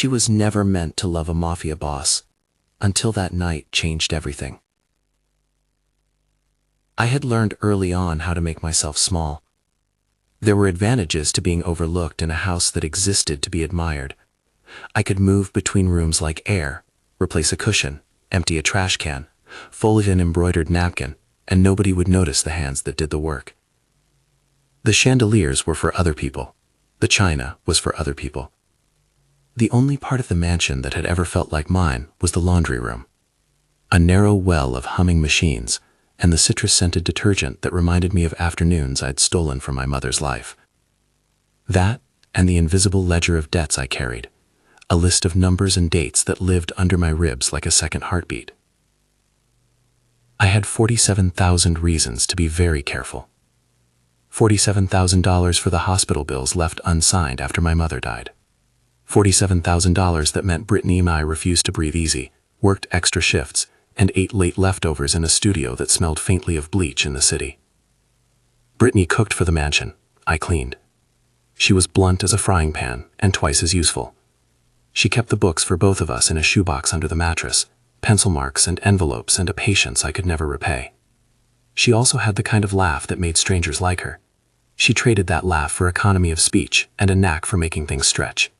She was never meant to love a mafia boss, until that night changed everything. I had learned early on how to make myself small. There were advantages to being overlooked in a house that existed to be admired. I could move between rooms like air, replace a cushion, empty a trash can, fold an embroidered napkin, and nobody would notice the hands that did the work. The chandeliers were for other people. The china was for other people. The only part of the mansion that had ever felt like mine was the laundry room. A narrow well of humming machines, and the citrus-scented detergent that reminded me of afternoons I'd stolen from my mother's life. That, and the invisible ledger of debts I carried, a list of numbers and dates that lived under my ribs like a second heartbeat. I had 47,000 reasons to be very careful. $47,000 for the hospital bills left unsigned after my mother died. $47,000 that meant Brittany and I refused to breathe easy, worked extra shifts, and ate late leftovers in a studio that smelled faintly of bleach in the city. Brittany cooked for the mansion. I cleaned. She was blunt as a frying pan and twice as useful. She kept the books for both of us in a shoebox under the mattress, pencil marks and envelopes and a patience I could never repay. She also had the kind of laugh that made strangers like her. She traded that laugh for economy of speech and a knack for making things stretch.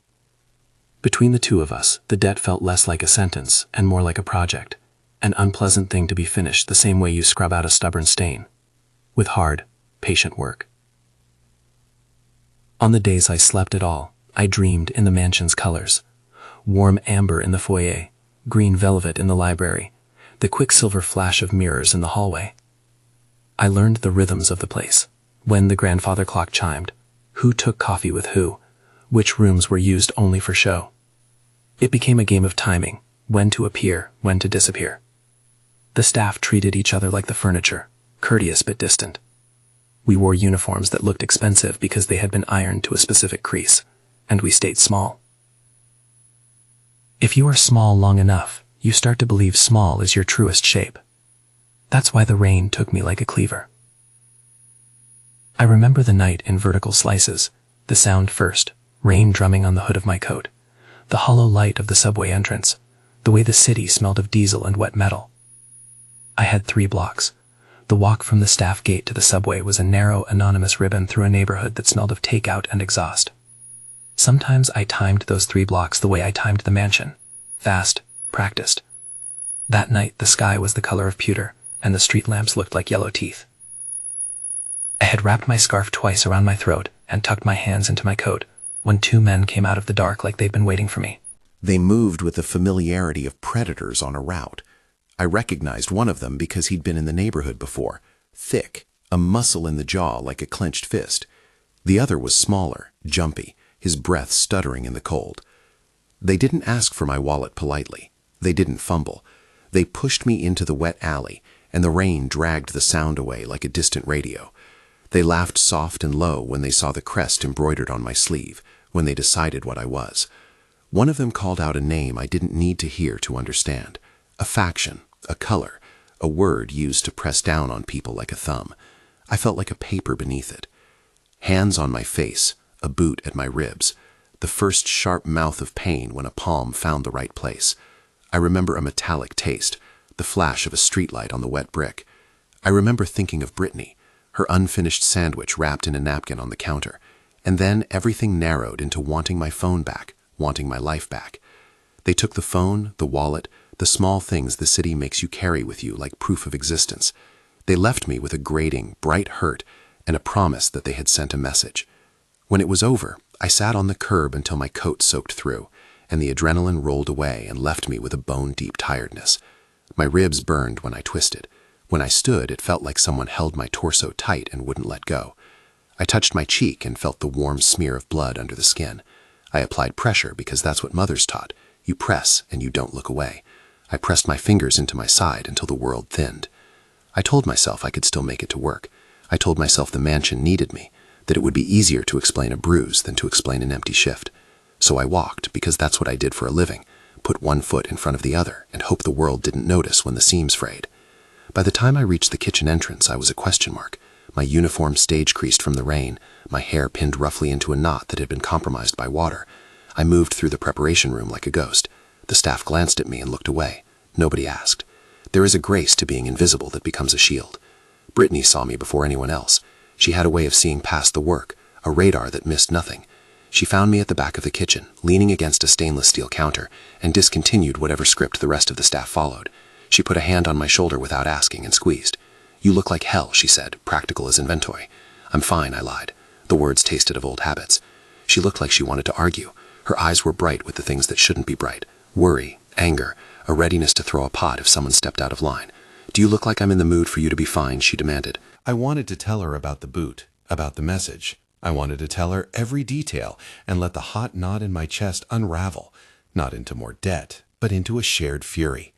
Between the two of us, the debt felt less like a sentence and more like a project, an unpleasant thing to be finished the same way you scrub out a stubborn stain, with hard, patient work. On the days I slept at all, I dreamed in the mansion's colors: warm amber in the foyer, green velvet in the library, the quicksilver flash of mirrors in the hallway. I learned the rhythms of the place, when the grandfather clock chimed, who took coffee with who, which rooms were used only for show. It became a game of timing, when to appear, when to disappear. The staff treated each other like the furniture, courteous but distant. We wore uniforms that looked expensive because they had been ironed to a specific crease, and we stayed small. If you are small long enough, you start to believe small is your truest shape. That's why the rain took me like a cleaver. I remember the night in vertical slices, the sound first, rain drumming on the hood of my coat, the hollow light of the subway entrance, the way the city smelled of diesel and wet metal. I had 3 blocks. The walk from the staff gate to the subway was a narrow, anonymous ribbon through a neighborhood that smelled of takeout and exhaust. Sometimes I timed those 3 blocks the way I timed the mansion. Fast, practiced. That night the sky was the color of pewter, and the street lamps looked like yellow teeth. I had wrapped my scarf twice around my throat and tucked my hands into my coat when 2 men came out of the dark like they'd been waiting for me. They moved with the familiarity of predators on a route. I recognized one of them because he'd been in the neighborhood before, thick, a muscle in the jaw like a clenched fist. The other was smaller, jumpy, his breath stuttering in the cold. They didn't ask for my wallet politely. They didn't fumble. They pushed me into the wet alley, and the rain dragged the sound away like a distant radio. They laughed soft and low when they saw the crest embroidered on my sleeve, when they decided what I was. One of them called out a name I didn't need to hear to understand. A faction, a color, a word used to press down on people like a thumb. I felt like a paper beneath it. Hands on my face, a boot at my ribs, the first sharp mouth of pain when a palm found the right place. I remember a metallic taste, the flash of a streetlight on the wet brick. I remember thinking of Brittany, her unfinished sandwich wrapped in a napkin on the counter, and then everything narrowed into wanting my phone back, wanting my life back. They took the phone, the wallet, the small things the city makes you carry with you like proof of existence. They left me with a grating, bright hurt and a promise that they had sent a message. When it was over, I sat on the curb until my coat soaked through, and the adrenaline rolled away and left me with a bone-deep tiredness. My ribs burned when I twisted. When I stood, it felt like someone held my torso tight and wouldn't let go. I touched my cheek and felt the warm smear of blood under the skin. I applied pressure because that's what mothers taught. You press and you don't look away. I pressed my fingers into my side until the world thinned. I told myself I could still make it to work. I told myself the mansion needed me, that it would be easier to explain a bruise than to explain an empty shift. So I walked, because that's what I did for a living, put one foot in front of the other and hope the world didn't notice when the seams frayed. By the time I reached the kitchen entrance, I was a question mark, my uniform stage-creased from the rain, my hair pinned roughly into a knot that had been compromised by water. I moved through the preparation room like a ghost. The staff glanced at me and looked away. Nobody asked. There is a grace to being invisible that becomes a shield. Brittany saw me before anyone else. She had a way of seeing past the work, a radar that missed nothing. She found me at the back of the kitchen, leaning against a stainless steel counter, and discontinued whatever script the rest of the staff followed. She put a hand on my shoulder without asking and squeezed. "You look like hell," she said, practical as inventory. "I'm fine," I lied. The words tasted of old habits. She looked like she wanted to argue. Her eyes were bright with the things that shouldn't be bright. Worry, anger, a readiness to throw a pot if someone stepped out of line. "Do you look like I'm in the mood for you to be fine?" she demanded. I wanted to tell her about the boot, about the message. I wanted to tell her every detail and let the hot knot in my chest unravel, not into more debt, but into a shared fury.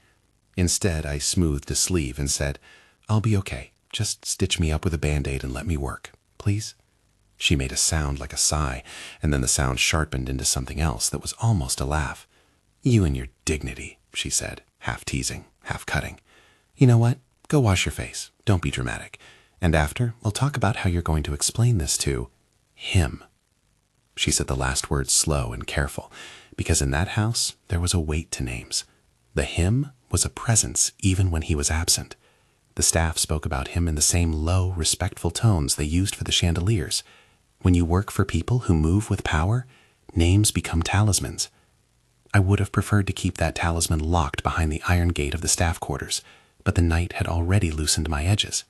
Instead, I smoothed a sleeve and said, "I'll be okay. Just stitch me up with a Band-Aid and let me work, please?" She made a sound like a sigh, and then the sound sharpened into something else that was almost a laugh. "You and your dignity," she said, half teasing, half cutting. "You know what? Go wash your face. Don't be dramatic. And after, we'll talk about how you're going to explain this to him." She said the last words slow and careful, because in that house there was a weight to names. The him was a presence even when he was absent. The staff spoke about him in the same low, respectful tones they used for the chandeliers. When you work for people who move with power, names become talismans. I would have preferred to keep that talisman locked behind the iron gate of the staff quarters, but the night had already loosened my edges.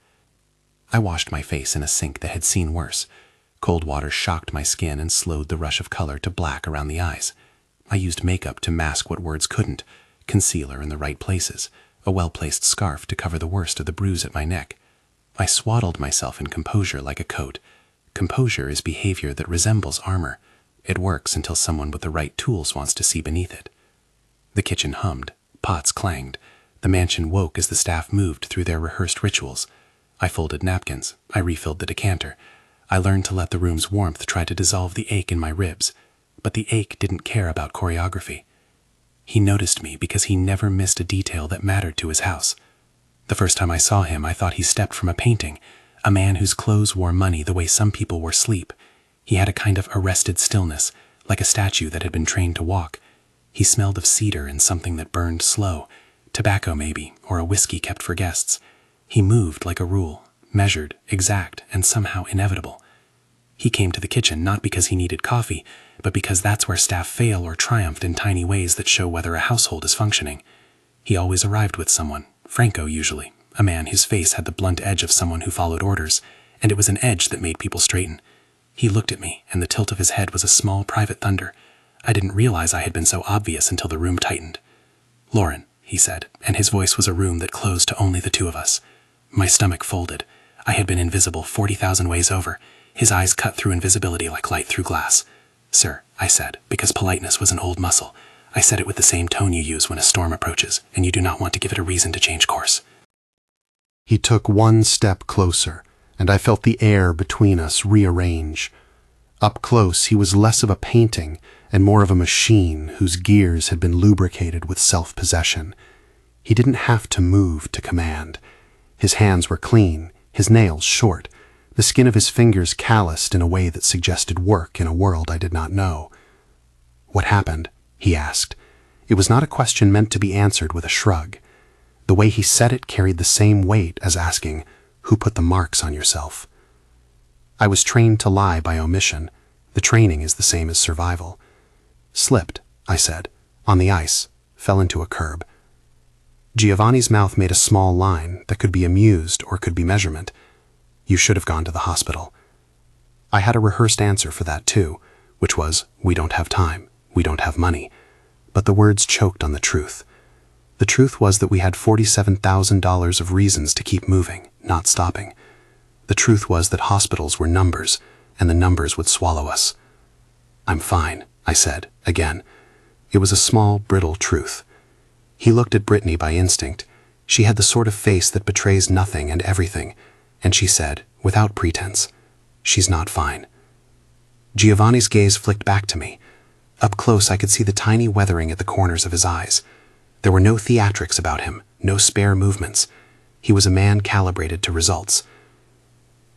I washed my face in a sink that had seen worse. Cold water shocked my skin and slowed the rush of color to black around the eyes. I used makeup to mask what words couldn't, concealer in the right places, a well-placed scarf to cover the worst of the bruise at my neck. I swaddled myself in composure like a coat. Composure is behavior that resembles armor. It works until someone with the right tools wants to see beneath it. The kitchen hummed. Pots clanged. The mansion woke as the staff moved through their rehearsed rituals. I folded napkins. I refilled the decanter. I learned to let the room's warmth try to dissolve the ache in my ribs. But the ache didn't care about choreography. He noticed me because he never missed a detail that mattered to his house. The first time I saw him, I thought he stepped from a painting, a man whose clothes wore money the way some people wore sleep. He had a kind of arrested stillness, like a statue that had been trained to walk. He smelled of cedar and something that burned slow, tobacco maybe, or a whiskey kept for guests. He moved like a rule, measured, exact, and somehow inevitable. He came to the kitchen not because he needed coffee, but because that's where staff fail or triumphed in tiny ways that show whether a household is functioning. He always arrived with someone, Franco usually, a man whose face had the blunt edge of someone who followed orders, and it was an edge that made people straighten. He looked at me, and the tilt of his head was a small private thunder. I didn't realize I had been so obvious until the room tightened. "Lauren," he said, and his voice was a room that closed to only the two of us. My stomach folded. I had been invisible 40,000 ways over. His eyes cut through invisibility like light through glass. "Sir," I said, because politeness was an old muscle. I said it with the same tone you use when a storm approaches, and you do not want to give it a reason to change course. He took one step closer, and I felt the air between us rearrange. Up close, he was less of a painting and more of a machine whose gears had been lubricated with self-possession. He didn't have to move to command. His hands were clean, his nails short, the skin of his fingers calloused in a way that suggested work in a world I did not know. "What happened?" he asked. It was not a question meant to be answered with a shrug. The way he said it carried the same weight as asking, "Who put the marks on yourself?" I was trained to lie by omission. The training is the same as survival. "Slipped," I said, "on the ice, fell into a curb." Giovanni's mouth made a small line that could be amused or could be measurement. "You should have gone to the hospital." I had a rehearsed answer for that too, which was, "We don't have time, we don't have money." But the words choked on the truth. The truth was that we had $47,000 of reasons to keep moving, not stopping. The truth was that hospitals were numbers, and the numbers would swallow us. "I'm fine," I said, again. It was a small, brittle truth. He looked at Brittany by instinct. She had the sort of face that betrays nothing and everything, and she said, without pretense, "She's not fine." Giovanni's gaze flicked back to me. Up close, I could see the tiny weathering at the corners of his eyes. There were no theatrics about him, no spare movements. He was a man calibrated to results.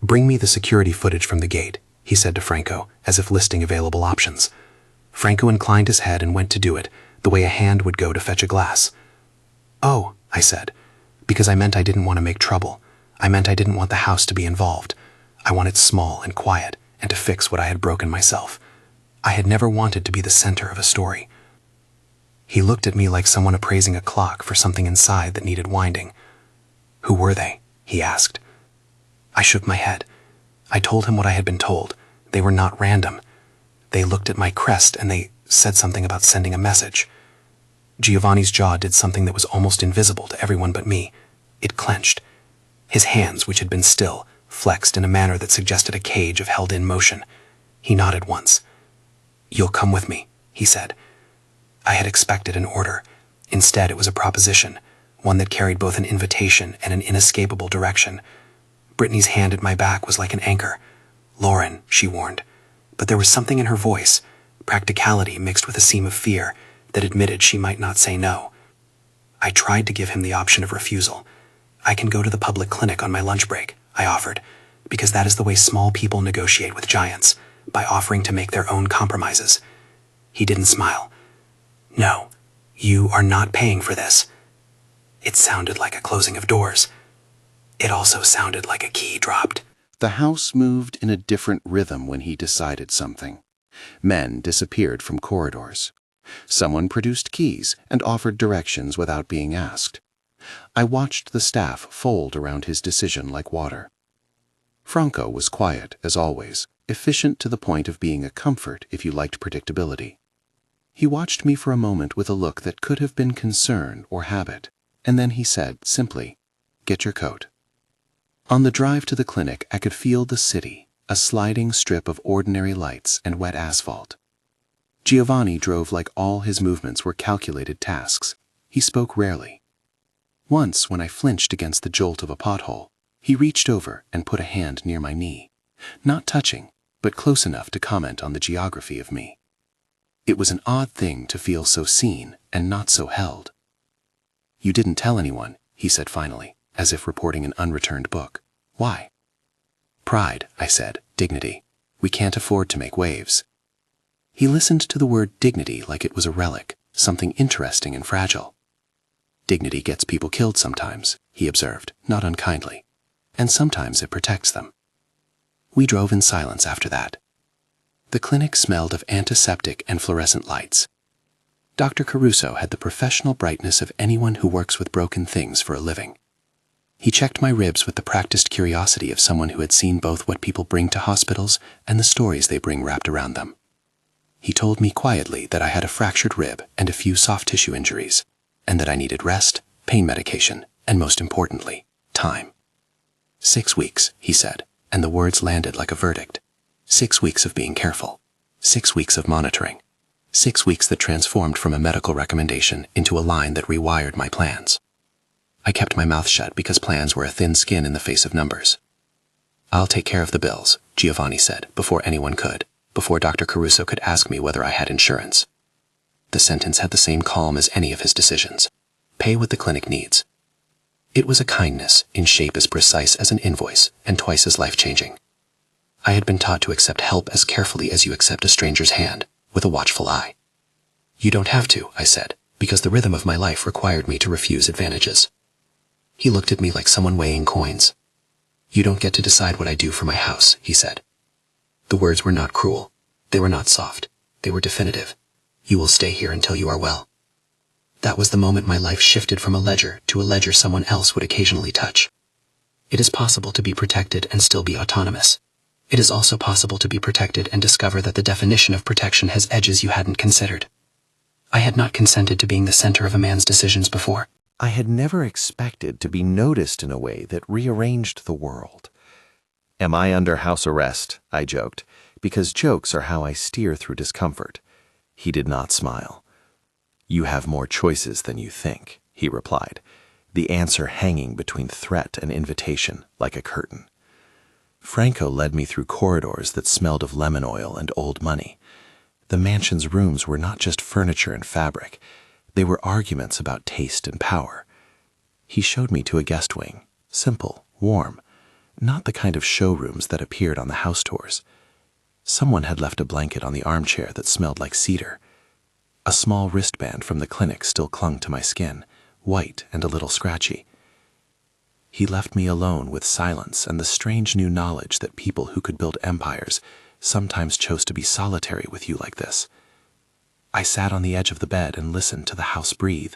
"Bring me the security footage from the gate," he said to Franco, as if listing available options. Franco inclined his head and went to do it, the way a hand would go to fetch a glass. "Oh," I said, because I meant I didn't want to make trouble. I meant I didn't want the house to be involved. I wanted small and quiet, and to fix what I had broken myself. I had never wanted to be the center of a story. He looked at me like someone appraising a clock for something inside that needed winding. "Who were they?" he asked. I shook my head. I told him what I had been told. They were not random. They looked at my crest and they said something about sending a message. Giovanni's jaw did something that was almost invisible to everyone but me. It clenched. His hands, which had been still, flexed in a manner that suggested a cage of held-in motion. He nodded once. "You'll come with me," he said. I had expected an order. Instead, it was a proposition, one that carried both an invitation and an inescapable direction. Brittany's hand at my back was like an anchor. "Lauren," she warned. But there was something in her voice, practicality mixed with a seam of fear, that admitted she might not say no. I tried to give him the option of refusal. "I can go to the public clinic on my lunch break," I offered, because that is the way small people negotiate with giants, by offering to make their own compromises. He didn't smile. "No, you are not paying for this." It sounded like a closing of doors. It also sounded like a key dropped. The house moved in a different rhythm when he decided something. Men disappeared from corridors. Someone produced keys and offered directions without being asked. I watched the staff fold around his decision like water. Franco was quiet, as always, efficient to the point of being a comfort if you liked predictability. He watched me for a moment with a look that could have been concern or habit, and then he said, simply, "Get your coat." On the drive to the clinic, I could feel the city, a sliding strip of ordinary lights and wet asphalt. Giovanni drove like all his movements were calculated tasks. He spoke rarely. Once, when I flinched against the jolt of a pothole, he reached over and put a hand near my knee, not touching, but close enough to comment on the geography of me. It was an odd thing to feel so seen and not so held. "You didn't tell anyone," he said finally, as if reporting an unreturned book. "Why?" "Pride," I said. "Dignity. We can't afford to make waves." He listened to the word dignity like it was a relic, something interesting and fragile. "Dignity gets people killed sometimes," he observed, not unkindly, "and sometimes it protects them." We drove in silence after that. The clinic smelled of antiseptic and fluorescent lights. Dr. Caruso had the professional brightness of anyone who works with broken things for a living. He checked my ribs with the practiced curiosity of someone who had seen both what people bring to hospitals and the stories they bring wrapped around them. He told me quietly that I had a fractured rib and a few soft tissue injuries, and that I needed rest, pain medication, and most importantly, time. 6 weeks, he said, and the words landed like a verdict. 6 weeks of being careful. 6 weeks of monitoring. 6 weeks that transformed from a medical recommendation into a line that rewired my plans. I kept my mouth shut because plans were a thin skin in the face of numbers. "I'll take care of the bills," Giovanni said, before anyone could, before Dr. Caruso could ask me whether I had insurance. The sentence had the same calm as any of his decisions. Pay what the clinic needs. It was a kindness, in shape as precise as an invoice, and twice as life-changing. I had been taught to accept help as carefully as you accept a stranger's hand, with a watchful eye. "You don't have to," I said, because the rhythm of my life required me to refuse advantages. He looked at me like someone weighing coins. "You don't get to decide what I do for my house," he said. The words were not cruel. They were not soft. They were definitive. "You will stay here until you are well." That was the moment my life shifted from a ledger to a ledger someone else would occasionally touch. It is possible to be protected and still be autonomous. It is also possible to be protected and discover that the definition of protection has edges you hadn't considered. I had not consented to being the center of a man's decisions before. I had never expected to be noticed in a way that rearranged the world. "Am I under house arrest?" I joked, because jokes are how I steer through discomfort. He did not smile. "You have more choices than you think," he replied, the answer hanging between threat and invitation like a curtain. Franco led me through corridors that smelled of lemon oil and old money. The mansion's rooms were not just furniture and fabric. They were arguments about taste and power. He showed me to a guest wing, simple, warm, not the kind of showrooms that appeared on the house tours. Someone had left a blanket on the armchair that smelled like cedar. A small wristband from the clinic still clung to my skin, white and a little scratchy. He left me alone with silence and the strange new knowledge that people who could build empires sometimes chose to be solitary with you like this. I sat on the edge of the bed and listened to the house breathe,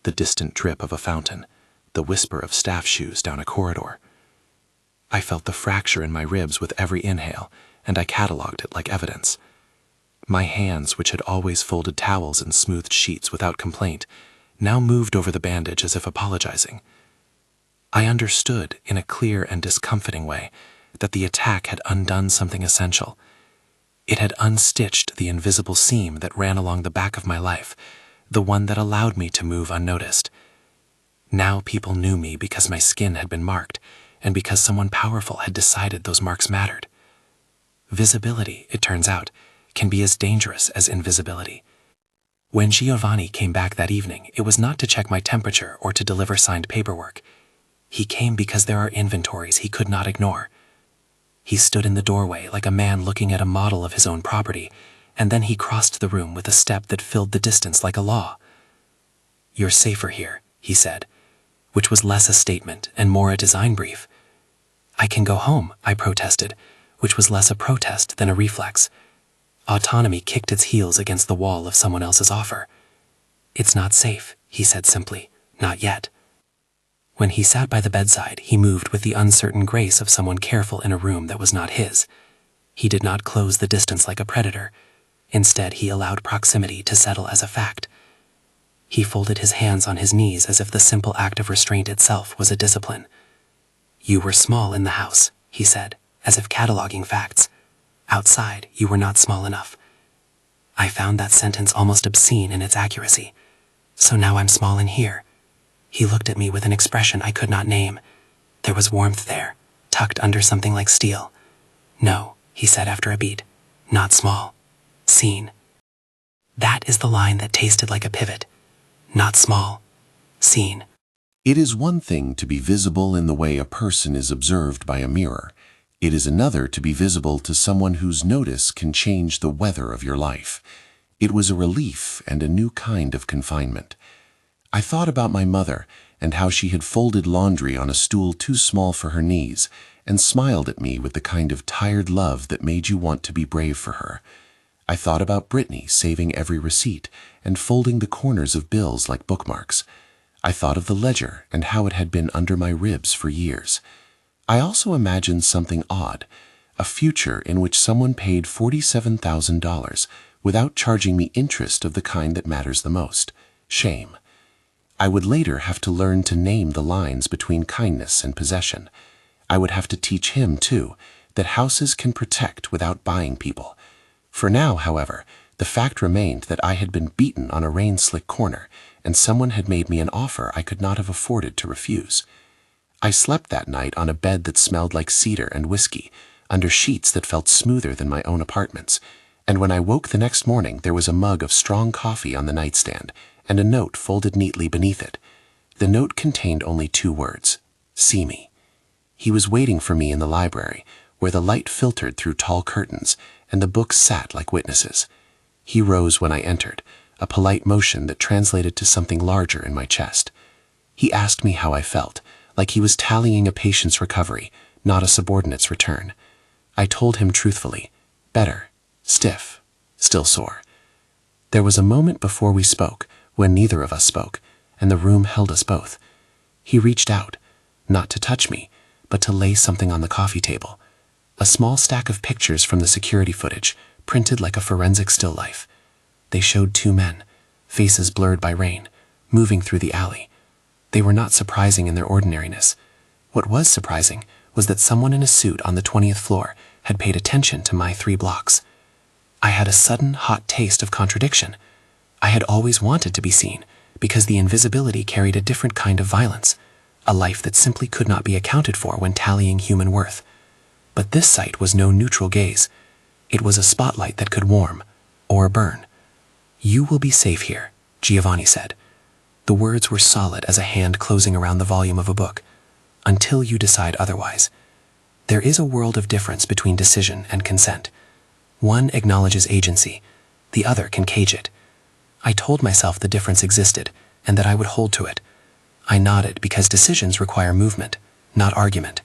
the distant drip of a fountain, the whisper of staff shoes down a corridor. I felt the fracture in my ribs with every inhale, and I catalogued it like evidence. My hands, which had always folded towels and smoothed sheets without complaint, now moved over the bandage as if apologizing. I understood, in a clear and discomfiting way, that the attack had undone something essential. It had unstitched the invisible seam that ran along the back of my life, the one that allowed me to move unnoticed. Now people knew me because my skin had been marked, and because someone powerful had decided those marks mattered. Visibility, it turns out, can be as dangerous as invisibility. When Giovanni came back that evening, it was not to check my temperature or to deliver signed paperwork. He came because there are inventories he could not ignore. He stood in the doorway like a man looking at a model of his own property, and then he crossed the room with a step that filled the distance like a law. "You're safer here," he said, which was less a statement and more a design brief. "I can go home," I protested, which was less a protest than a reflex. Autonomy kicked its heels against the wall of someone else's offer. "It's not safe," he said simply, "not yet." When he sat by the bedside, he moved with the uncertain grace of someone careful in a room that was not his. He did not close the distance like a predator. Instead, he allowed proximity to settle as a fact. He folded his hands on his knees as if the simple act of restraint itself was a discipline. "You were small in the house," he said, as if cataloging facts. "Outside, you were not small enough." I found that sentence almost obscene in its accuracy. So now I'm small in here. He looked at me with an expression I could not name. There was warmth there, tucked under something like steel. "No," he said after a beat. "Not small. Seen." That is the line that tasted like a pivot. Not small. Seen. It is one thing to be visible in the way a person is observed by a mirror. It is another to be visible to someone whose notice can change the weather of your life. It was a relief and a new kind of confinement. I thought about my mother and how she had folded laundry on a stool too small for her knees and smiled at me with the kind of tired love that made you want to be brave for her. I thought about Brittany saving every receipt and folding the corners of bills like bookmarks. I thought of the ledger and how it had been under my ribs for years. I also imagined something odd, a future in which someone paid $47,000 without charging me interest of the kind that matters the most, shame. I would later have to learn to name the lines between kindness and possession. I would have to teach him, too, that houses can protect without buying people. For now, however, the fact remained that I had been beaten on a rain-slick corner, and someone had made me an offer I could not have afforded to refuse. I slept that night on a bed that smelled like cedar and whiskey, under sheets that felt smoother than my own apartments, and when I woke the next morning there was a mug of strong coffee on the nightstand, and a note folded neatly beneath it. The note contained only 2 words, "See me." He was waiting for me in the library, where the light filtered through tall curtains, and the books sat like witnesses. He rose when I entered, a polite motion that translated to something larger in my chest. He asked me how I felt, like he was tallying a patient's recovery, not a subordinate's return. I told him truthfully, better, stiff, still sore. There was a moment before we spoke, when neither of us spoke, and the room held us both. He reached out, not to touch me, but to lay something on the coffee table. A small stack of pictures from the security footage, printed like a forensic still life. They showed 2 men, faces blurred by rain, moving through the alley. They were not surprising in their ordinariness. What was surprising was that someone in a suit on the 20th floor had paid attention to my 3 blocks. I had a sudden hot taste of contradiction. I had always wanted to be seen, because the invisibility carried a different kind of violence, a life that simply could not be accounted for when tallying human worth. But this sight was no neutral gaze. It was a spotlight that could warm, or burn. "You will be safe here," Giovanni said. The words were solid as a hand closing around the volume of a book, "until you decide otherwise." There is a world of difference between decision and consent. One acknowledges agency, the other can cage it. I told myself the difference existed and that I would hold to it. I nodded because decisions require movement, not argument.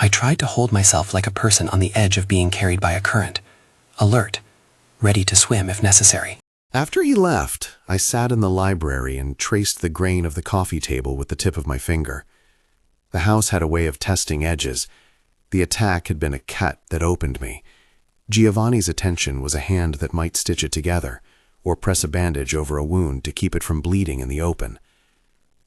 I tried to hold myself like a person on the edge of being carried by a current, alert, ready to swim if necessary. After he left, I sat in the library and traced the grain of the coffee table with the tip of my finger. The house had a way of testing edges. The attack had been a cut that opened me. Giovanni's attention was a hand that might stitch it together, or press a bandage over a wound to keep it from bleeding in the open.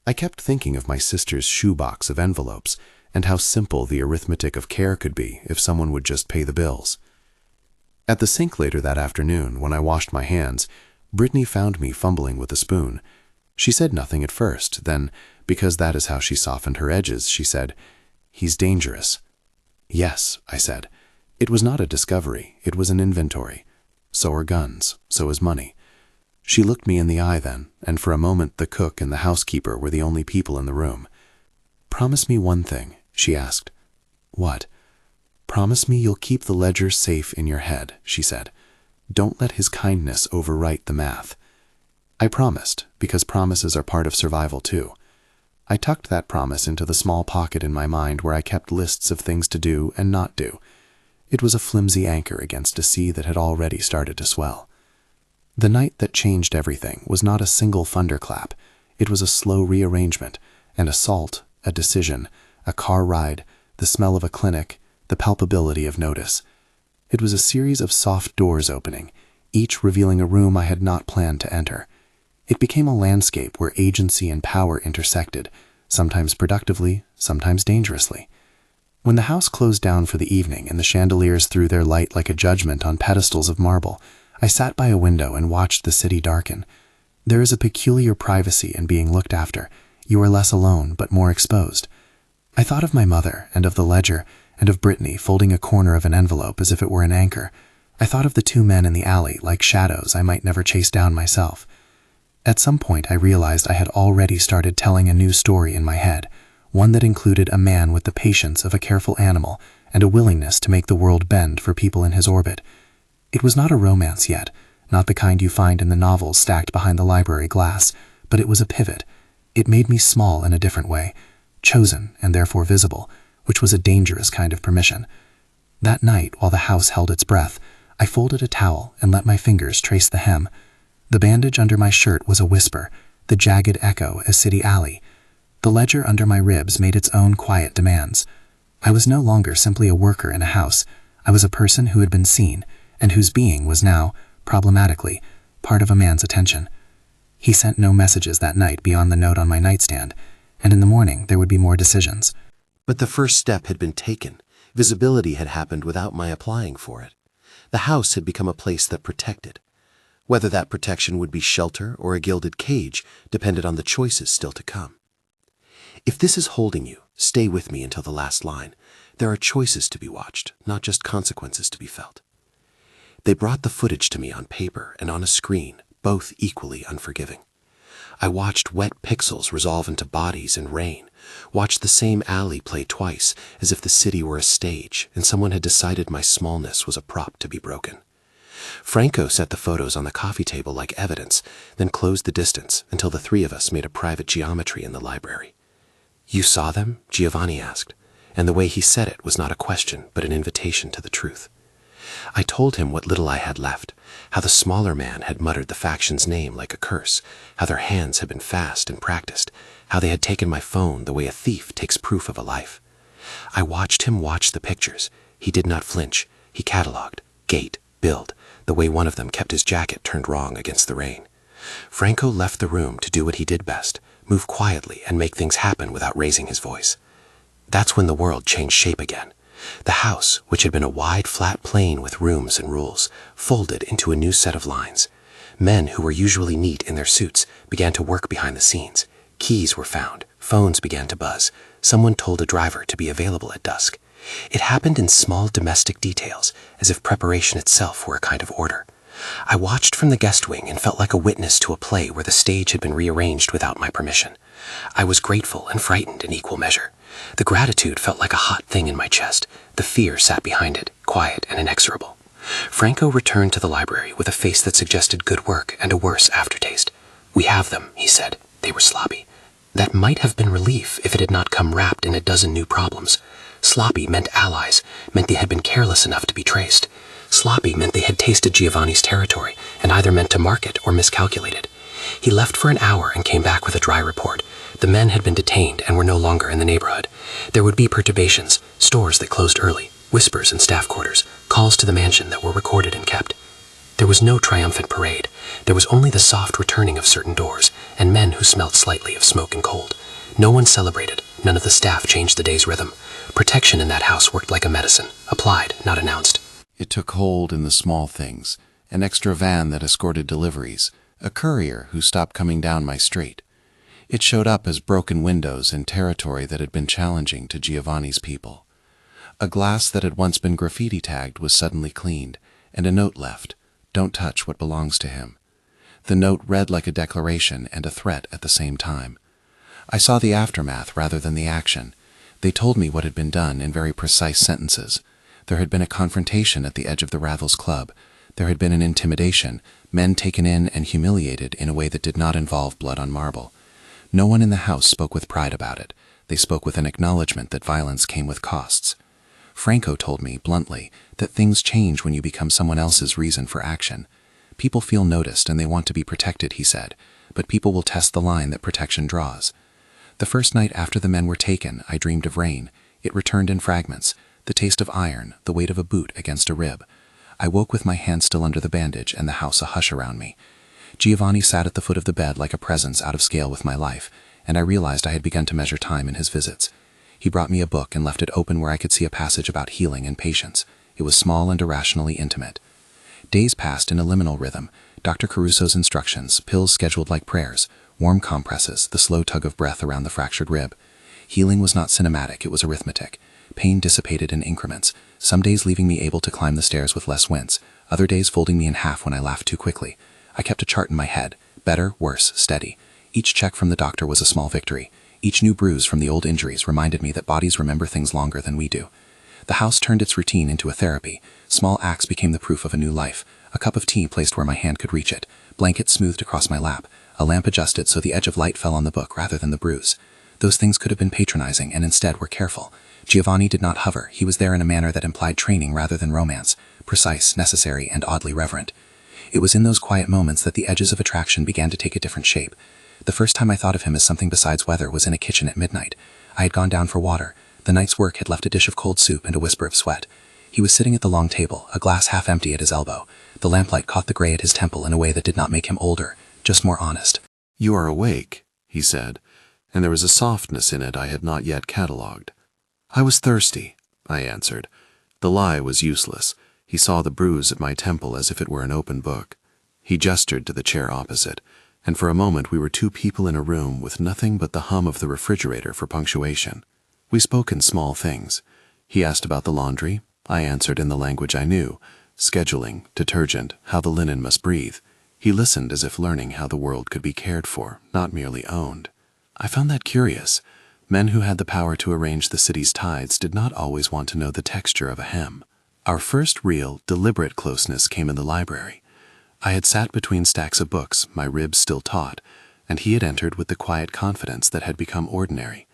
I kept thinking of my sister's shoebox of envelopes and how simple the arithmetic of care could be if someone would just pay the bills. At the sink later that afternoon, when I washed my hands, Brittany found me fumbling with a spoon. She said nothing at first, then, because that is how she softened her edges, she said, "He's dangerous." "Yes," I said. It was not a discovery, it was an inventory. So are guns, so is money. She looked me in the eye then, and for a moment the cook and the housekeeper were the only people in the room. "Promise me one thing," she asked. "What?" "Promise me you'll keep the ledger safe in your head," she said. "Don't let his kindness overwrite the math." I promised, because promises are part of survival too. I tucked that promise into the small pocket in my mind where I kept lists of things to do and not do. It was a flimsy anchor against a sea that had already started to swell. The night that changed everything was not a single thunderclap. It was a slow rearrangement, an assault, a decision, a car ride, the smell of a clinic, the palpability of notice. It was a series of soft doors opening, each revealing a room I had not planned to enter. It became a landscape where agency and power intersected, sometimes productively, sometimes dangerously. When the house closed down for the evening and the chandeliers threw their light like a judgment on pedestals of marble, I sat by a window and watched the city darken. There is a peculiar privacy in being looked after. You are less alone, but more exposed. I thought of my mother and of the ledger, and of Brittany folding a corner of an envelope as if it were an anchor. I thought of the two men in the alley like shadows I might never chase down myself. At some point I realized I had already started telling a new story in my head, one that included a man with the patience of a careful animal and a willingness to make the world bend for people in his orbit. It was not a romance yet, not the kind you find in the novels stacked behind the library glass, but it was a pivot. It made me small in a different way, chosen and therefore visible, which was a dangerous kind of permission. That night, while the house held its breath, I folded a towel and let my fingers trace the hem. The bandage under my shirt was a whisper, the jagged echo a city alley. The ledger under my ribs made its own quiet demands. I was no longer simply a worker in a house. I was a person who had been seen, and whose being was now, problematically, part of a man's attention. He sent no messages that night beyond the note on my nightstand, and in the morning there would be more decisions. But the first step had been taken. Visibility had happened without my applying for it. The house had become a place that protected. Whether that protection would be shelter or a gilded cage depended on the choices still to come. If this is holding you, stay with me until the last line. There are choices to be watched, not just consequences to be felt. They brought the footage to me on paper and on a screen, both equally unforgiving. I watched wet pixels resolve into bodies in rain, watched the same alley play twice, as if the city were a stage and someone had decided my smallness was a prop to be broken. Franco set the photos on the coffee table like evidence, then closed the distance until the three of us made a private geometry in the library. "You saw them?" Giovanni asked, and the way he said it was not a question but an invitation to the truth. I told him what little I had left, how the smaller man had muttered the faction's name like a curse, how their hands had been fast and practiced, how they had taken my phone the way a thief takes proof of a life. I watched him watch the pictures. He did not flinch. He cataloged, gate, build, the way one of them kept his jacket turned wrong against the rain. Franco left the room to do what he did best, move quietly and make things happen without raising his voice. That's when the world changed shape again. The house, which had been a wide, flat plain with rooms and rules, folded into a new set of lines. Men who were usually neat in their suits began to work behind the scenes. Keys were found. Phones began to buzz. Someone told a driver to be available at dusk. It happened in small domestic details, as if preparation itself were a kind of order. I watched from the guest wing and felt like a witness to a play where the stage had been rearranged without my permission. I was grateful and frightened in equal measure. The gratitude felt like a hot thing in my chest. The fear sat behind it, quiet and inexorable. Franco returned to the library with a face that suggested good work and a worse aftertaste. "We have them," he said. "They were sloppy." That might have been relief if it had not come wrapped in a dozen new problems. Sloppy meant allies, meant they had been careless enough to be traced. Sloppy meant they had tasted Giovanni's territory and either meant to mark it or miscalculated. He left for an hour and came back with a dry report. The men had been detained and were no longer in the neighborhood. There would be perturbations, stores that closed early, whispers in staff quarters, calls to the mansion that were recorded and kept. There was no triumphant parade. There was only the soft returning of certain doors, and men who smelt slightly of smoke and cold. No one celebrated. None of the staff changed the day's rhythm. Protection in that house worked like a medicine, applied, not announced. It took hold in the small things, an extra van that escorted deliveries, a courier who stopped coming down my street. It showed up as broken windows in territory that had been challenging to Giovanni's people. A glass that had once been graffiti tagged was suddenly cleaned, and a note left, "Don't touch what belongs to him." The note read like a declaration and a threat at the same time. I saw the aftermath rather than the action. They told me what had been done in very precise sentences. There had been a confrontation at the edge of the Ravel's club. There had been an intimidation, men taken in and humiliated in a way that did not involve blood on marble. No one in the house spoke with pride about it. They spoke with an acknowledgement that violence came with costs. Franco told me, bluntly, that things change when you become someone else's reason for action. People feel noticed and they want to be protected, he said, but people will test the line that protection draws. The first night after the men were taken, I dreamed of rain. It returned in fragments, the taste of iron, the weight of a boot against a rib. I woke with my hand still under the bandage and the house a hush around me. Giovanni sat at the foot of the bed like a presence out of scale with my life, and I realized I had begun to measure time in his visits. He brought me a book and left it open where I could see a passage about healing and patience. It was small and irrationally intimate. Days passed in a liminal rhythm, Dr. Caruso's instructions, pills scheduled like prayers, warm compresses, the slow tug of breath around the fractured rib. Healing was not cinematic, it was arithmetic. Pain dissipated in increments, some days leaving me able to climb the stairs with less wince, other days folding me in half when I laughed too quickly. I kept a chart in my head, better, worse, steady. Each check from the doctor was a small victory. Each new bruise from the old injuries reminded me that bodies remember things longer than we do. The house turned its routine into a therapy. Small acts became the proof of a new life. A cup of tea placed where my hand could reach it, blankets smoothed across my lap, a lamp adjusted so the edge of light fell on the book rather than the bruise. Those things could have been patronizing and instead were careful. Giovanni did not hover. He was there in a manner that implied training rather than romance, precise, necessary, and oddly reverent. It was in those quiet moments that the edges of attraction began to take a different shape. The first time I thought of him as something besides weather was in a kitchen at midnight. I had gone down for water. The night's work had left a dish of cold soup and a whisper of sweat. He was sitting at the long table, a glass half empty at his elbow. The lamplight caught the gray at his temple in a way that did not make him older, just more honest. "You are awake," he said, and there was a softness in it I had not yet catalogued. "I was thirsty," I answered. The lie was useless. He saw the bruise at my temple as if it were an open book. He gestured to the chair opposite, and for a moment we were two people in a room with nothing but the hum of the refrigerator for punctuation. We spoke in small things. He asked about the laundry. I answered in the language I knew, scheduling, detergent, how the linen must breathe. He listened as if learning how the world could be cared for, not merely owned. I found that curious. Men who had the power to arrange the city's tides did not always want to know the texture of a hem. Our first real, deliberate closeness came in the library. I had sat between stacks of books, my ribs still taut, and he had entered with the quiet confidence that had become ordinary.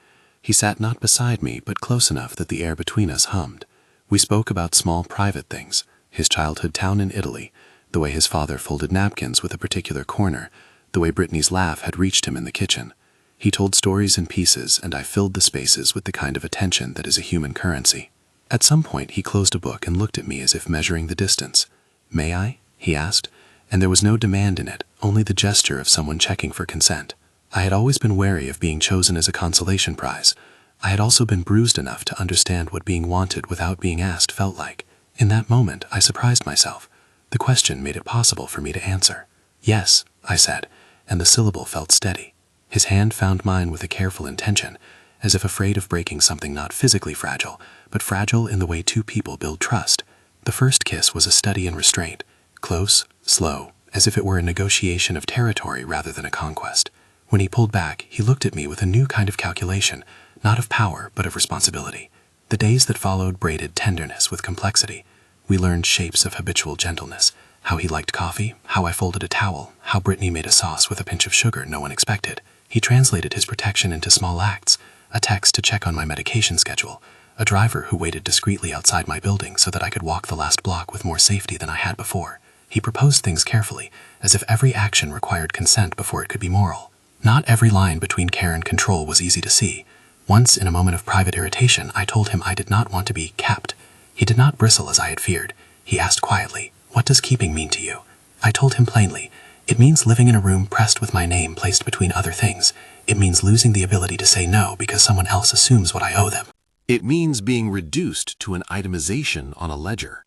He sat not beside me, but close enough that the air between us hummed. We spoke about small private things, his childhood town in Italy, the way his father folded napkins with a particular corner, the way Brittany's laugh had reached him in the kitchen. He told stories in pieces, and I filled the spaces with the kind of attention that is a human currency. At some point, he closed a book and looked at me as if measuring the distance. "May I?" he asked, and there was no demand in it, only the gesture of someone checking for consent. I had always been wary of being chosen as a consolation prize. I had also been bruised enough to understand what being wanted without being asked felt like. In that moment, I surprised myself. The question made it possible for me to answer. "Yes," I said, and the syllable felt steady. His hand found mine with a careful intention, as if afraid of breaking something not physically fragile, but fragile in the way two people build trust. The first kiss was a study in restraint, close, slow, as if it were a negotiation of territory rather than a conquest. When he pulled back, he looked at me with a new kind of calculation, not of power, but of responsibility. The days that followed braided tenderness with complexity. We learned shapes of habitual gentleness, how he liked coffee, how I folded a towel, how Brittany made a sauce with a pinch of sugar no one expected. He translated his protection into small acts, a text to check on my medication schedule, a driver who waited discreetly outside my building so that I could walk the last block with more safety than I had before. He proposed things carefully, as if every action required consent before it could be moral. Not every line between care and control was easy to see. Once, in a moment of private irritation, I told him I did not want to be kept. He did not bristle as I had feared. He asked quietly, "What does keeping mean to you?" I told him plainly, "It means living in a room pressed with my name placed between other things. It means losing the ability to say no because someone else assumes what I owe them." It means being reduced to an itemization on a ledger.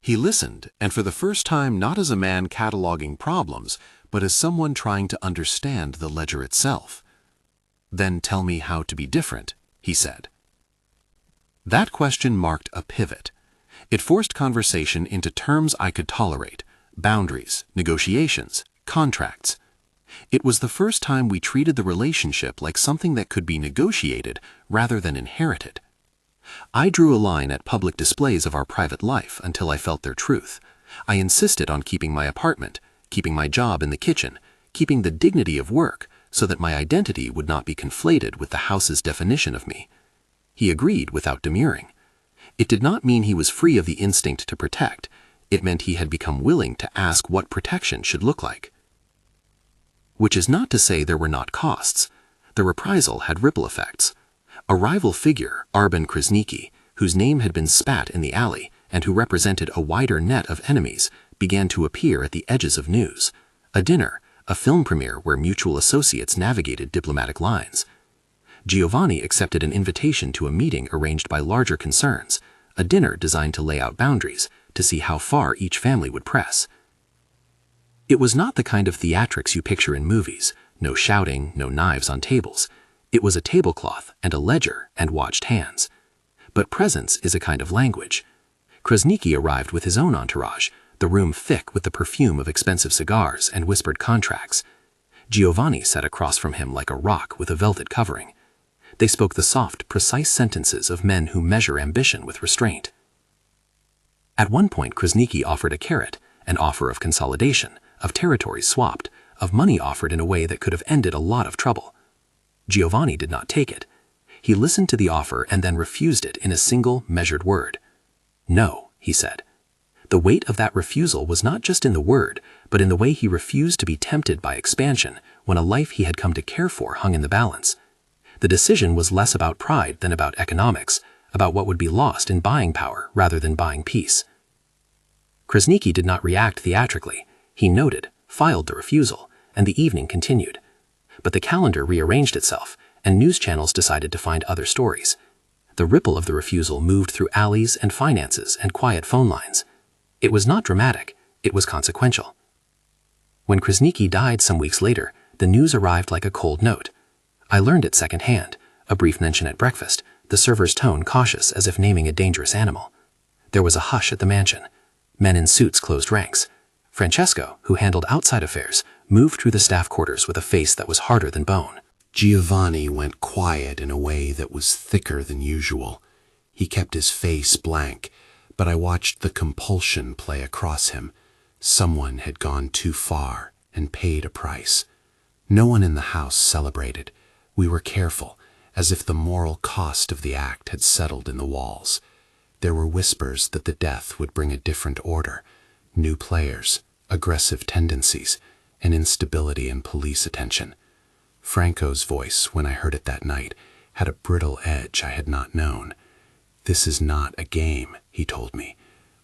He listened, and for the first time not as a man cataloging problems, but as someone trying to understand the ledger itself. "Then tell me how to be different," he said. That question marked a pivot. It forced conversation into terms I could tolerate: boundaries, negotiations, contracts. It was the first time we treated the relationship like something that could be negotiated rather than inherited. I drew a line at public displays of our private life until I felt their truth. I insisted on keeping my apartment, keeping my job in the kitchen, keeping the dignity of work so that my identity would not be conflated with the house's definition of me. He agreed without demurring. It did not mean he was free of the instinct to protect. It meant he had become willing to ask what protection should look like. Which is not to say there were not costs. The reprisal had ripple effects. A rival figure, Arben Krasniqi, whose name had been spat in the alley and who represented a wider net of enemies, began to appear at the edges of news. A dinner, a film premiere where mutual associates navigated diplomatic lines. Giovanni accepted an invitation to a meeting arranged by larger concerns, a dinner designed to lay out boundaries, to see how far each family would press. It was not the kind of theatrics you picture in movies, no shouting, no knives on tables. It was a tablecloth and a ledger and watched hands. But presence is a kind of language. Krasniqi arrived with his own entourage, the room thick with the perfume of expensive cigars and whispered contracts. Giovanni sat across from him like a rock with a velvet covering. They spoke the soft, precise sentences of men who measure ambition with restraint. At one point, Krasniqi offered a carrot, an offer of consolidation, of territories swapped, of money offered in a way that could have ended a lot of trouble. Giovanni did not take it. He listened to the offer and then refused it in a single, measured word. "No," he said. The weight of that refusal was not just in the word, but in the way he refused to be tempted by expansion when a life he had come to care for hung in the balance. The decision was less about pride than about economics, about what would be lost in buying power rather than buying peace. Krasniqi did not react theatrically. He noted, filed the refusal, and the evening continued. But the calendar rearranged itself, and news channels decided to find other stories. The ripple of the refusal moved through alleys and finances and quiet phone lines. It was not dramatic, it was consequential. When Krasniqi died some weeks later, the news arrived like a cold note. I learned it secondhand, a brief mention at breakfast, the server's tone cautious as if naming a dangerous animal. There was a hush at the mansion. Men in suits closed ranks. Francesco, who handled outside affairs, moved through the staff quarters with a face that was harder than bone. Giovanni went quiet in a way that was thicker than usual. He kept his face blank, but I watched the compulsion play across him. Someone had gone too far and paid a price. No one in the house celebrated. We were careful, as if the moral cost of the act had settled in the walls. There were whispers that the death would bring a different order, new players, aggressive tendencies, and instability in police attention. Franco's voice, when I heard it that night, had a brittle edge I had not known. "This is not a game," he told me.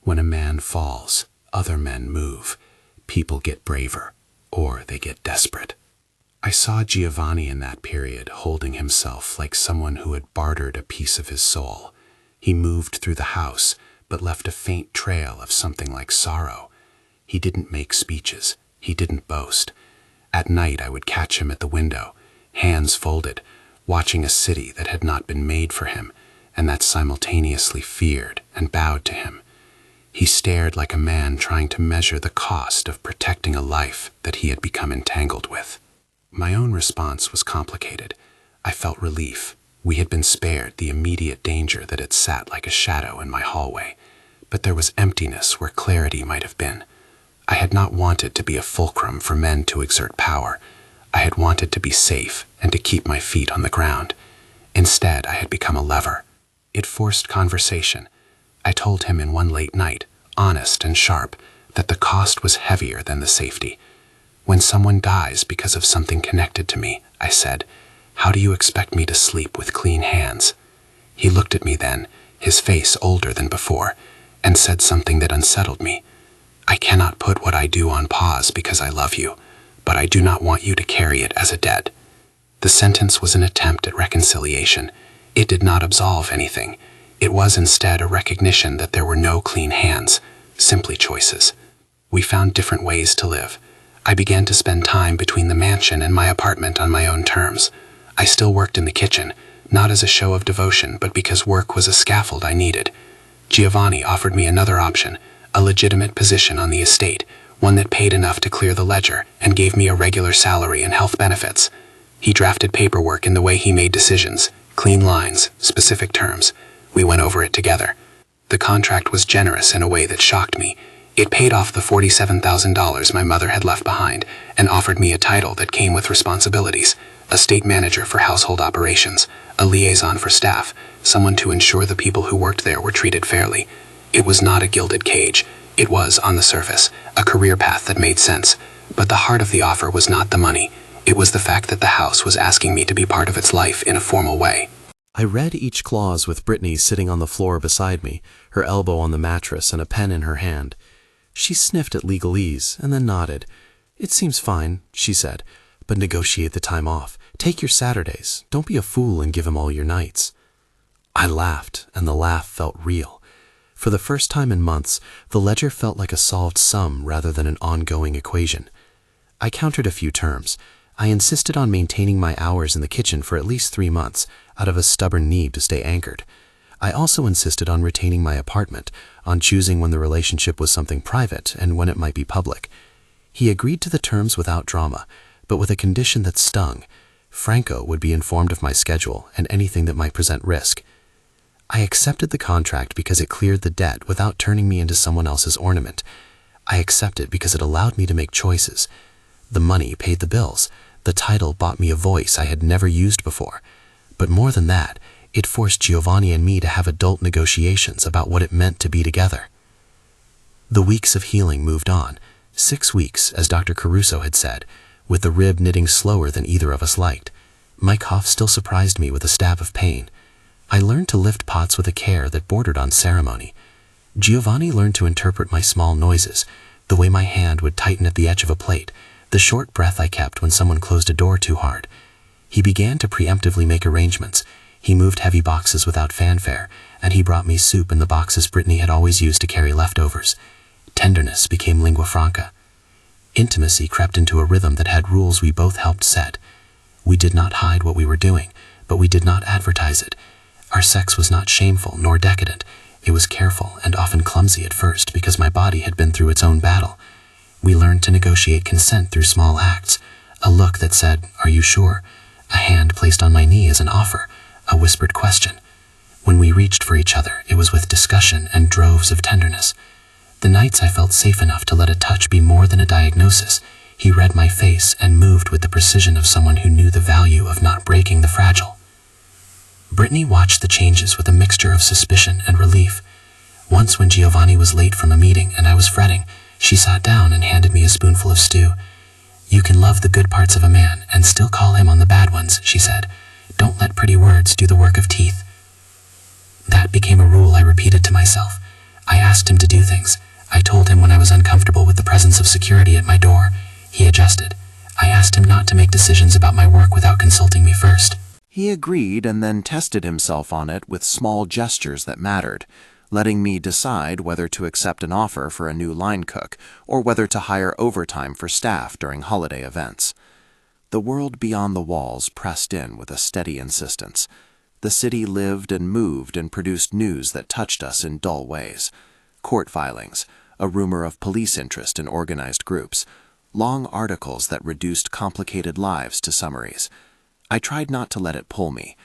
"When a man falls, other men move. People get braver, or they get desperate." I saw Giovanni in that period holding himself like someone who had bartered a piece of his soul. He moved through the house, but left a faint trail of something like sorrow. He didn't make speeches. He didn't boast. At night I would catch him at the window, hands folded, watching a city that had not been made for him, and that simultaneously feared and bowed to him. He stared like a man trying to measure the cost of protecting a life that he had become entangled with. My own response was complicated. I felt relief. We had been spared the immediate danger that had sat like a shadow in my hallway. but there was emptiness where clarity might have been. I had not wanted to be a fulcrum for men to exert power. I had wanted to be safe and to keep my feet on the ground. Instead, I had become a lever. It forced conversation. I told him in one late night, honest and sharp, that the cost was heavier than the safety. When someone dies because of something connected to me, I said, how do you expect me to sleep with clean hands? He looked at me then, his face older than before, and said something that unsettled me. I cannot put what I do on pause because I love you, but I do not want you to carry it as a debt. The sentence was an attempt at reconciliation. It did not absolve anything. It was instead a recognition that there were no clean hands, simply choices. We found different ways to live. I began to spend time between the mansion and my apartment on my own terms. I still worked in the kitchen, not as a show of devotion, but because work was a scaffold I needed. Giovanni offered me another option, a legitimate position on the estate, one that paid enough to clear the ledger and gave me a regular salary and health benefits. He drafted paperwork in the way he made decisions, clean lines, specific terms. We went over it together. The contract was generous in a way that shocked me. It paid off the $47,000 my mother had left behind and offered me a title that came with responsibilities, estate manager for household operations, a liaison for staff, someone to ensure the people who worked there were treated fairly. It was not a gilded cage. It was, on the surface, a career path that made sense. But the heart of the offer was not the money. It was the fact that the house was asking me to be part of its life in a formal way. I read each clause with Brittany sitting on the floor beside me, her elbow on the mattress and a pen in her hand. She sniffed at legalese and then nodded. It seems fine, she said, but negotiate the time off. Take your Saturdays. Don't be a fool and give him all your nights. I laughed, and the laugh felt real. For the first time in months, the ledger felt like a solved sum rather than an ongoing equation. I countered a few terms. I insisted on maintaining my hours in the kitchen for at least 3 months, out of a stubborn need to stay anchored. I also insisted on retaining my apartment, on choosing when the relationship was something private and when it might be public. He agreed to the terms without drama, but with a condition that stung. Franco would be informed of my schedule and anything that might present risk. I accepted the contract because it cleared the debt without turning me into someone else's ornament. I accepted because it allowed me to make choices. The money paid the bills. The title bought me a voice I had never used before. But more than that, it forced Giovanni and me to have adult negotiations about what it meant to be together. The weeks of healing moved on, 6 weeks, as Dr. Caruso had said, with the rib knitting slower than either of us liked. My cough still surprised me with a stab of pain. I learned to lift pots with a care that bordered on ceremony. Giovanni learned to interpret my small noises, the way my hand would tighten at the edge of a plate, the short breath I kept when someone closed a door too hard. He began to preemptively make arrangements. He moved heavy boxes without fanfare, and he brought me soup in the boxes Brittany had always used to carry leftovers. Tenderness became lingua franca. Intimacy crept into a rhythm that had rules we both helped set. We did not hide what we were doing, but we did not advertise it. Our sex was not shameful nor decadent. It was careful and often clumsy at first because my body had been through its own battle. We learned to negotiate consent through small acts. A look that said, "Are you sure?" A hand placed on my knee as an offer, a whispered question. When we reached for each other, it was with discussion and droves of tenderness. The nights I felt safe enough to let a touch be more than a diagnosis. He read my face and moved with the precision of someone who knew the value of not breaking the fragile. Brittany watched the changes with a mixture of suspicion and relief. Once when Giovanni was late from a meeting and I was fretting, she sat down and handed me a spoonful of stew. "You can love the good parts of a man and still call him on the bad ones," she said. "Don't let pretty words do the work of teeth." That became a rule I repeated to myself. I asked him to do things. I told him when I was uncomfortable with the presence of security at my door. He adjusted. I asked him not to make decisions about my work without consulting me first. He agreed and then tested himself on it with small gestures that mattered, letting me decide whether to accept an offer for a new line cook or whether to hire overtime for staff during holiday events. The world beyond the walls pressed in with a steady insistence. The city lived and moved and produced news that touched us in dull ways. Court filings, a rumor of police interest in organized groups, long articles that reduced complicated lives to summaries. I tried not to let it pull me.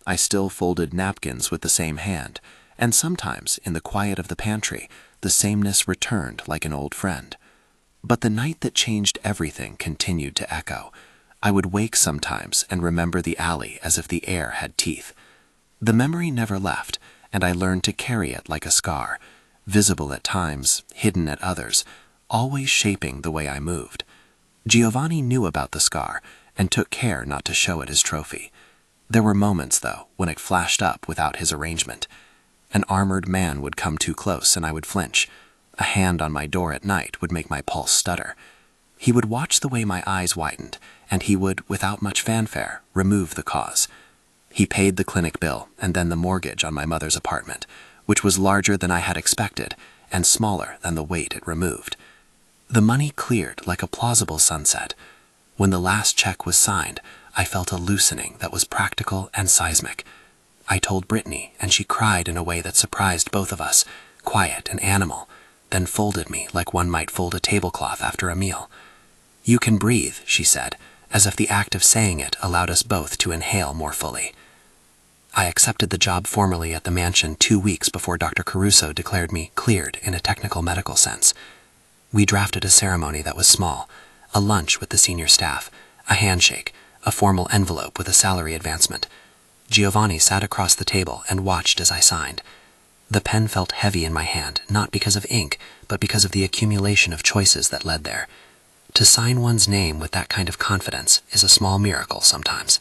I still folded napkins with the same hand, And sometimes, in the quiet of the pantry, the sameness returned like an old friend. But the night that changed everything continued to echo. I would wake sometimes and remember the alley as if the air had teeth. The memory never left, and I learned to carry it like a scar, visible at times, hidden at others, always shaping the way I moved. Giovanni knew about the scar and took care not to show it as trophy. There were moments, though, when it flashed up without his arrangement. An armored man would come too close and I would flinch. A hand on my door at night would make my pulse stutter. He would watch the way my eyes widened, and he would, without much fanfare, remove the cause. He paid the clinic bill and then the mortgage on my mother's apartment, which was larger than I had expected and smaller than the weight it removed. The money cleared like a plausible sunset. When the last check was signed, I felt a loosening that was practical and seismic. I told Brittany, and she cried in a way that surprised both of us, quiet and animal, then folded me like one might fold a tablecloth after a meal. "You can breathe," she said, as if the act of saying it allowed us both to inhale more fully. I accepted the job formally at the mansion 2 weeks before Dr. Caruso declared me cleared in a technical medical sense. We drafted a ceremony that was small, a lunch with the senior staff, a handshake, a formal envelope with a salary advancement. Giovanni sat across the table and watched as I signed. The pen felt heavy in my hand, not because of ink, but because of the accumulation of choices that led there. To sign one's name with that kind of confidence is a small miracle sometimes.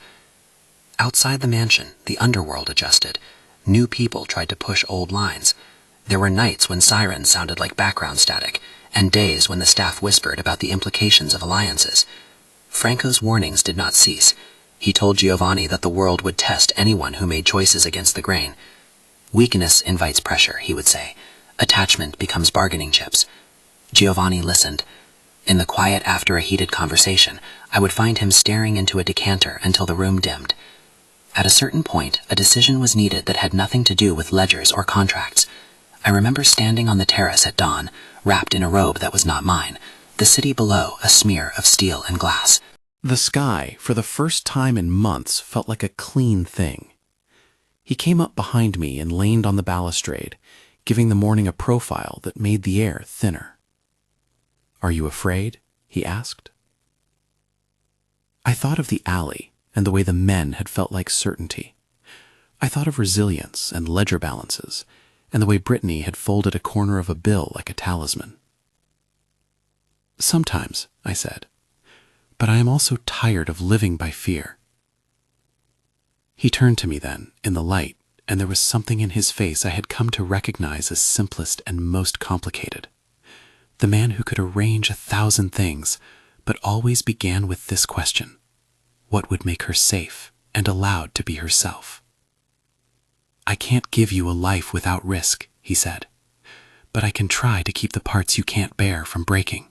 Outside the mansion, the underworld adjusted. New people tried to push old lines. There were nights when sirens sounded like background static, and days when the staff whispered about the implications of alliances. Franco's warnings did not cease. He told Giovanni that the world would test anyone who made choices against the grain. Weakness invites pressure, he would say. Attachment becomes bargaining chips. Giovanni listened. In the quiet after a heated conversation, I would find him staring into a decanter until the room dimmed. At a certain point, a decision was needed that had nothing to do with ledgers or contracts. I remember standing on the terrace at dawn, wrapped in a robe that was not mine, the city below a smear of steel and glass. The sky, for the first time in months, felt like a clean thing. He came up behind me and leaned on the balustrade, giving the morning a profile that made the air thinner. "Are you afraid?" he asked. I thought of the alley and the way the men had felt like certainty. I thought of resilience and ledger balances, and the way Brittany had folded a corner of a bill like a talisman. "Sometimes," I said, "but I am also tired of living by fear." He turned to me then, in the light, and there was something in his face I had come to recognize as simplest and most complicated. The man who could arrange 1,000 things, but always began with this question: what would make her safe and allowed to be herself? "I can't give you a life without risk," he said, "but I can try to keep the parts you can't bear from breaking."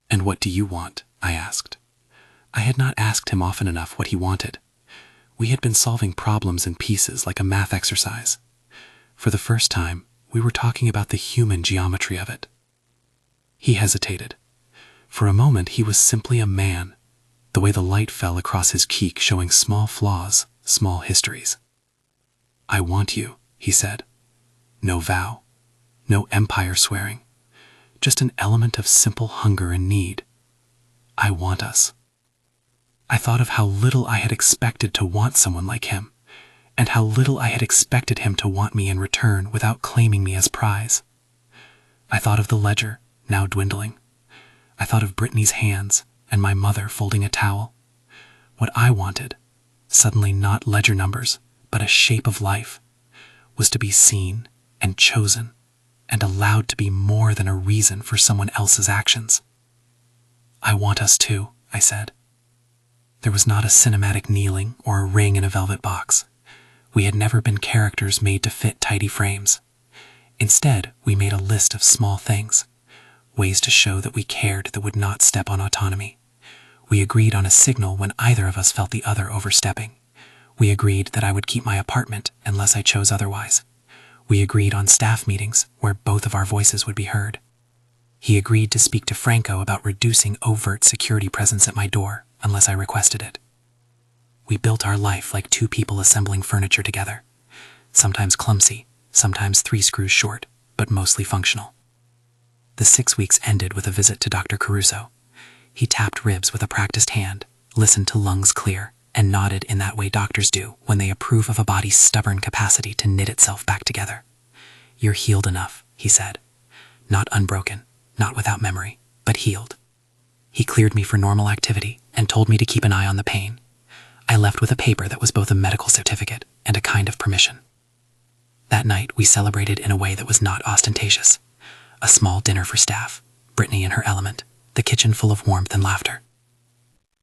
"And what do you want?" I asked. I had not asked him often enough what he wanted. We had been solving problems in pieces like a math exercise. For the first time, we were talking about the human geometry of it. He hesitated. For a moment, he was simply a man, the way the light fell across his cheek showing small flaws, small histories. "I want you," he said. No vow, no empire swearing, just an element of simple hunger and need. I want us. I thought of how little I had expected to want someone like him, and how little I had expected him to want me in return without claiming me as prize. I thought of the ledger, now dwindling. I thought of Brittany's hands and my mother folding a towel. What I wanted, suddenly not ledger numbers, but a shape of life, was to be seen and chosen and allowed to be more than a reason for someone else's actions. "I want us too," I said. There was not a cinematic kneeling or a ring in a velvet box. We had never been characters made to fit tidy frames. Instead, we made a list of small things, ways to show that we cared that would not step on autonomy. We agreed on a signal when either of us felt the other overstepping. We agreed that I would keep my apartment unless I chose otherwise. We agreed on staff meetings where both of our voices would be heard. He agreed to speak to Franco about reducing overt security presence at my door unless I requested it. We built our life like two people assembling furniture together. sometimes clumsy, sometimes 3 screws short, but mostly functional. The 6 weeks ended with a visit to Dr. Caruso. He tapped ribs with a practiced hand, listened to lungs clear, and nodded in that way doctors do when they approve of a body's stubborn capacity to knit itself back together. "You're healed enough," he said. "Not unbroken, not without memory, but healed." He cleared me for normal activity and told me to keep an eye on the pain. I left with a paper that was both a medical certificate and a kind of permission. That night, we celebrated in a way that was not ostentatious. A small dinner for staff, Brittany in her element, the kitchen full of warmth and laughter.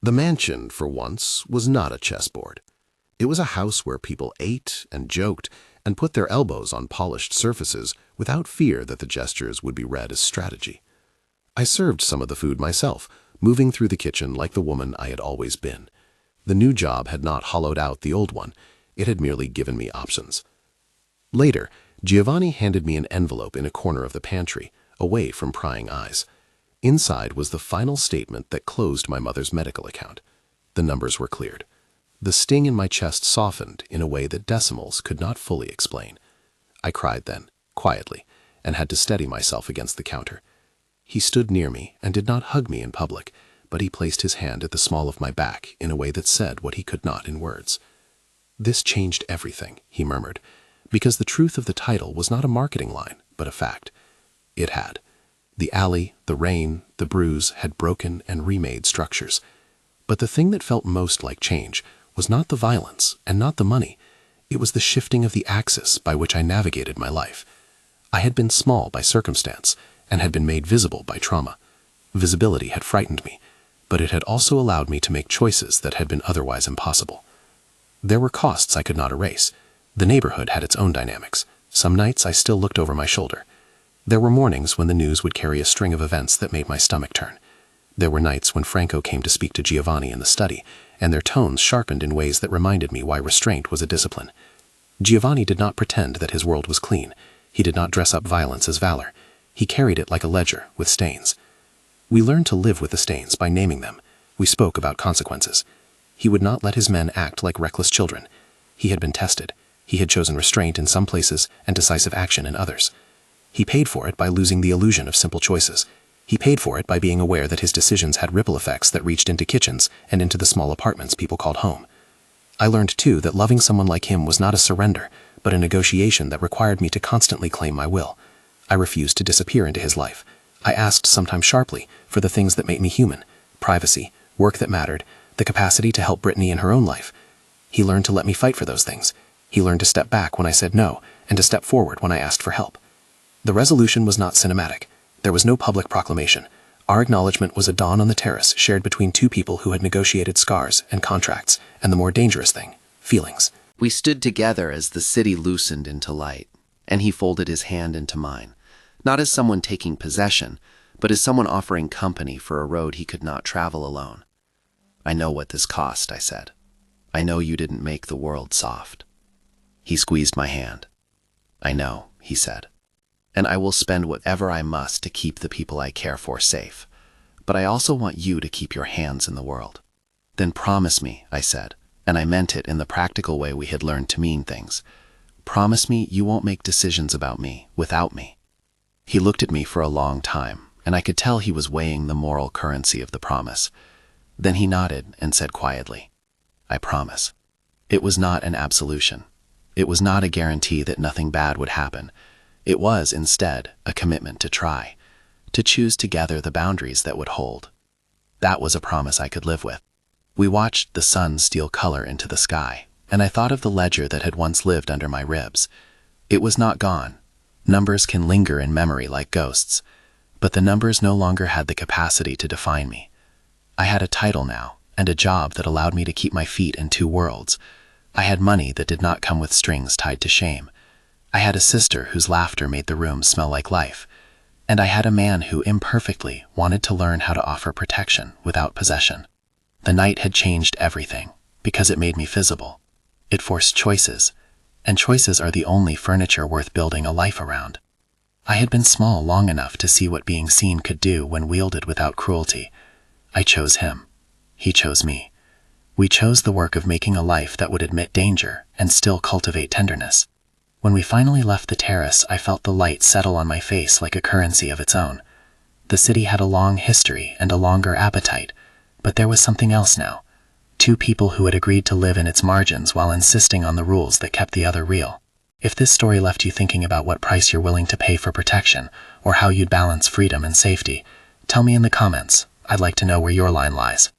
The mansion, for once, was not a chessboard. It was a house where people ate and joked and put their elbows on polished surfaces without fear that the gestures would be read as strategy. I served some of the food myself, moving through the kitchen like the woman I had always been. The new job had not hollowed out the old one. It had merely given me options. Later, Giovanni handed me an envelope in a corner of the pantry, away from prying eyes. Inside was the final statement that closed my mother's medical account. The numbers were cleared. The sting in my chest softened in a way that decimals could not fully explain. I cried then, quietly, and had to steady myself against the counter. He stood near me and did not hug me in public, but he placed his hand at the small of my back in a way that said what he could not in words. "This changed everything," he murmured, because the truth of the title was not a marketing line, but a fact. It had. The alley, the rain, the bruise had broken and remade structures. But the thing that felt most like change was not the violence and not the money. It was the shifting of the axis by which I navigated my life. I had been small by circumstance and had been made visible by trauma. Visibility had frightened me, but it had also allowed me to make choices that had been otherwise impossible. There were costs I could not erase. The neighborhood had its own dynamics. Some nights I still looked over my shoulder. There were mornings when the news would carry a string of events that made my stomach turn. There were nights when Franco came to speak to Giovanni in the study, and their tones sharpened in ways that reminded me why restraint was a discipline. Giovanni did not pretend that his world was clean. He did not dress up violence as valor. He carried it like a ledger, with stains. We learned to live with the stains by naming them. We spoke about consequences. He would not let his men act like reckless children. He had been tested. He had chosen restraint in some places and decisive action in others. He paid for it by losing the illusion of simple choices. He paid for it by being aware that his decisions had ripple effects that reached into kitchens and into the small apartments people called home. I learned, too, that loving someone like him was not a surrender, but a negotiation that required me to constantly claim my will. I refused to disappear into his life. I asked, sometimes sharply, for the things that made me human: privacy, work that mattered, the capacity to help Brittany in her own life. He learned to let me fight for those things. He learned to step back when I said no, and to step forward when I asked for help. The resolution was not cinematic. There was no public proclamation. Our acknowledgement was a dawn on the terrace shared between two people who had negotiated scars and contracts, and the more dangerous thing, feelings. We stood together as the city loosened into light, and he folded his hand into mine, not as someone taking possession, but as someone offering company for a road he could not travel alone. "I know what this cost," I said. "I know you didn't make the world soft." He squeezed my hand. "I know," he said, "and I will spend whatever I must to keep the people I care for safe. But I also want you to keep your hands in the world." "Then promise me," I said, and I meant it in the practical way we had learned to mean things. "Promise me you won't make decisions about me without me." He looked at me for a long time, and I could tell he was weighing the moral currency of the promise. Then he nodded and said quietly, "I promise." It was not an absolution. It was not a guarantee that nothing bad would happen. It was, instead, a commitment to try, to choose together the boundaries that would hold. That was a promise I could live with. We watched the sun steal color into the sky, and I thought of the ledger that had once lived under my ribs. It was not gone. Numbers can linger in memory like ghosts, but the numbers no longer had the capacity to define me. I had a title now, and a job that allowed me to keep my feet in two worlds. I had money that did not come with strings tied to shame. I had a sister whose laughter made the room smell like life, and I had a man who imperfectly wanted to learn how to offer protection without possession. The night had changed everything, because it made me visible. It forced choices, and choices are the only furniture worth building a life around. I had been small long enough to see what being seen could do when wielded without cruelty. I chose him. He chose me. We chose the work of making a life that would admit danger and still cultivate tenderness. When we finally left the terrace, I felt the light settle on my face like a currency of its own. The city had a long history and a longer appetite, but there was something else now. Two people who had agreed to live in its margins while insisting on the rules that kept the other real. If this story left you thinking about what price you're willing to pay for protection, or how you'd balance freedom and safety, tell me in the comments. I'd like to know where your line lies.